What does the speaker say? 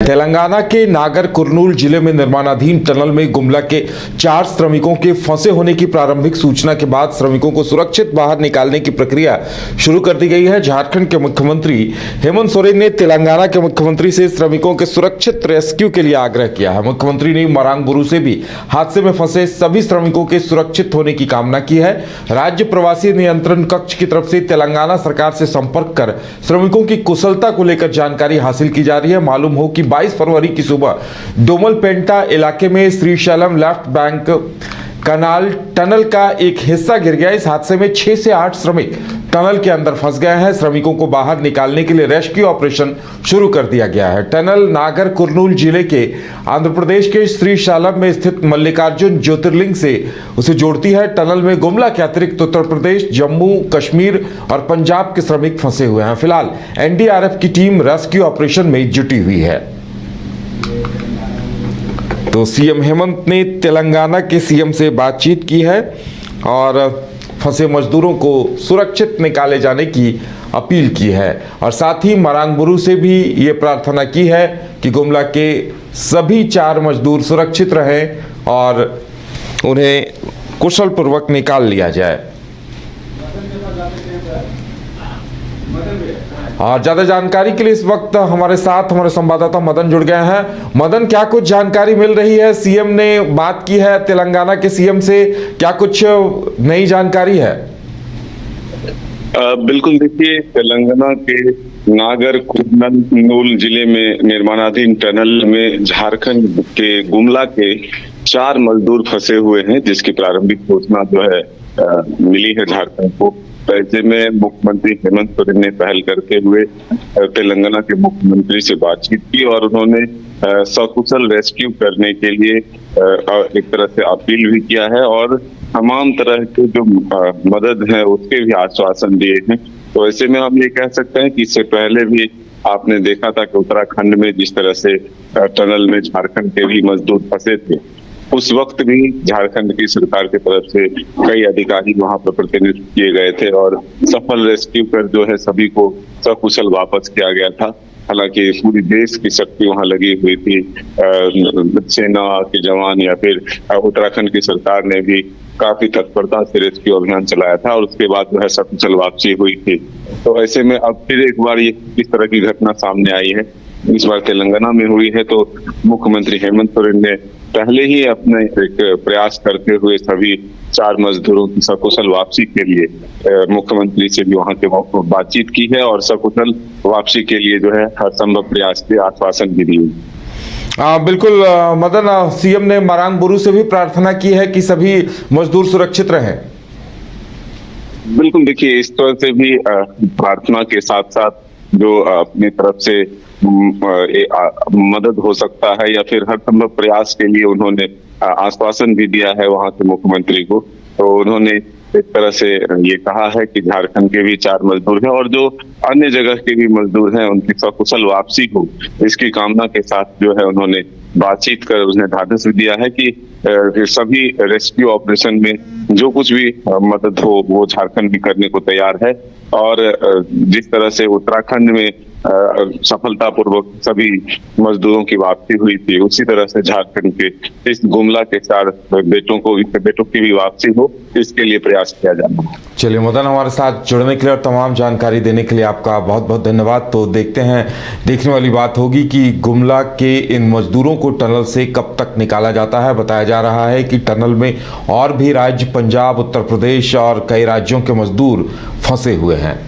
तेलंगाना के नागर कुर्नूल जिले में निर्माणाधीन टनल में गुमला के 4 श्रमिकों के फंसे होने की प्रारंभिक सूचना के बाद श्रमिकों को सुरक्षित बाहर निकालने की प्रक्रिया शुरू कर दी गई है। झारखंड के मुख्यमंत्री हेमंत सोरेन ने तेलंगाना के मुख्यमंत्री से श्रमिकों के सुरक्षित रेस्क्यू के लिए आग्रह किया है। मुख्यमंत्री ने मरांगबुरु से भी हादसे में फंसे सभी श्रमिकों के सुरक्षित होने की कामना की है। राज्य प्रवासी नियंत्रण कक्ष की तरफ से तेलंगाना सरकार से संपर्क कर श्रमिकों की कुशलता को लेकर जानकारी हासिल की जा रही है। मालूम हो कि 22 फरवरी की सुबह डोमलपेंटा इलाके में श्रीशैलम लेफ्ट बैंक कनाल टनल का एक हिस्सा गिर गया। इस हादसे में 6 से 8 श्रमिक टनल के अंदर फंस गए हैं। श्रमिकों को बाहर निकालने के लिए रेस्क्यू ऑपरेशन शुरू कर दिया गया है। टनल नागर कुर्नूल जिले के आंध्र प्रदेश के श्रीशैलम में स्थित मल्लिकार्जुन ज्योतिर्लिंग से उसे जोड़ती है। टनल में गुमला के अतिरिक्त उत्तर प्रदेश, जम्मू कश्मीर और पंजाब के श्रमिक फंसे हुए हैं। फिलहाल एनडीआरएफ की टीम रेस्क्यू ऑपरेशन में जुटी हुई है। तो सीएम हेमंत ने तेलंगाना के सीएम से बातचीत की है और फंसे मजदूरों को सुरक्षित निकाले जाने की अपील की है और साथ ही मरांगबुरु से भी ये प्रार्थना की है कि गुमला के सभी 4 मजदूर सुरक्षित रहें और उन्हें कुशल पूर्वक निकाल लिया जाए। और ज्यादा जानकारी के लिए इस वक्त हमारे साथ हमारे संवाददाता मदन जुड़ गए हैं। मदन, क्या कुछ जानकारी मिल रही है? सीएम ने बात की है तेलंगाना के सीएम से, क्या कुछ नई जानकारी है? बिल्कुल, देखिए, तेलंगाना के नागर कुर्नूल जिले में निर्माणाधीन टनल में झारखंड के गुमला के 4 मजदूर फंसे हुए हैं, जिसकी प्रारंभिक सूचना जो है मिली है झारखंड को। ऐसे में मुख्यमंत्री हेमंत सोरेन ने पहल करते हुए तेलंगाना के मुख्यमंत्री से बातचीत की और उन्होंने सकुशल रेस्क्यू करने के लिए एक तरह से अपील भी किया है और तमाम तरह के जो मदद है उसके भी आश्वासन दिए हैं। तो ऐसे में हम ये कह सकते हैं कि इससे पहले भी आपने देखा था कि उत्तराखंड में जिस तरह से टनल में झारखंड के भी मजदूर फंसे थे, उस वक्त भी झारखंड की सरकार की तरफ से कई अधिकारी वहां पर प्रतिनिधित्व किए गए थे और सफल रेस्क्यू कर जो है सभी को सकुशल वापस किया गया था। हालांकि पूरी देश की शक्ति वहां लगी हुई थी, सेना के जवान या फिर उत्तराखंड की सरकार ने भी काफी तत्परता से रेस्क्यू अभियान चलाया था और उसके बाद जो है सकुशल वापसी हुई थी। तो ऐसे में अब फिर एक बार ये इस तरह की घटना सामने आई है, इस बार तेलंगाना में हुई है। तो मुख्यमंत्री हेमंत सोरेन ने पहले ही अपने एक प्रयास करते हुए सभी 4 मजदूरों की सकुशल वापसी के लिए मुख्यमंत्री से भी वहां के बातचीत की है और सकुशल वापसी के लिए जो है हर संभव प्रयास के आश्वासन भी दिए। बिल्कुल मदन, सीएम ने मरांगबुरु से भी प्रार्थना की है कि सभी मजदूर सुरक्षित रहें। बिल्कुल, देखिए, इस तरह से भी प्रार्थना के साथ साथ जो अपनी तरफ से मदद हो सकता है या फिर हर संभव प्रयास के लिए उन्होंने आश्वासन भी दिया है वहां के मुख्यमंत्री को। तो उन्होंने इस तरह से ये कहा है कि झारखंड के भी 4 मजदूर हैं और जो अन्य जगह के भी मजदूर हैं उनकी सकुशल वापसी हो, इसकी कामना के साथ जो है उन्होंने बातचीत कर उसने ढाढ़स भी दिया है कि सभी रेस्क्यू ऑपरेशन में जो कुछ भी मदद हो वो झारखंड भी करने को तैयार है। और जिस तरह से उत्तराखंड में सफलतापूर्वक सभी मजदूरों की वापसी हुई थी, उसी तरह से झारखंड के इस गुमला के 4 बेटों की भी वापसी हो, इसके लिए प्रयास किया जाना है। चलिए मदन, हमारे साथ जुड़ने के लिए और तमाम जानकारी देने के लिए आपका बहुत बहुत धन्यवाद। तो देखते हैं, देखने वाली बात होगी कि गुमला के इन मजदूरों को टनल से कब तक निकाला जाता है। बताया जा रहा है कि टनल में और भी राज्य, पंजाब, उत्तर प्रदेश और कई राज्यों के मजदूर फंसे हुए हैं।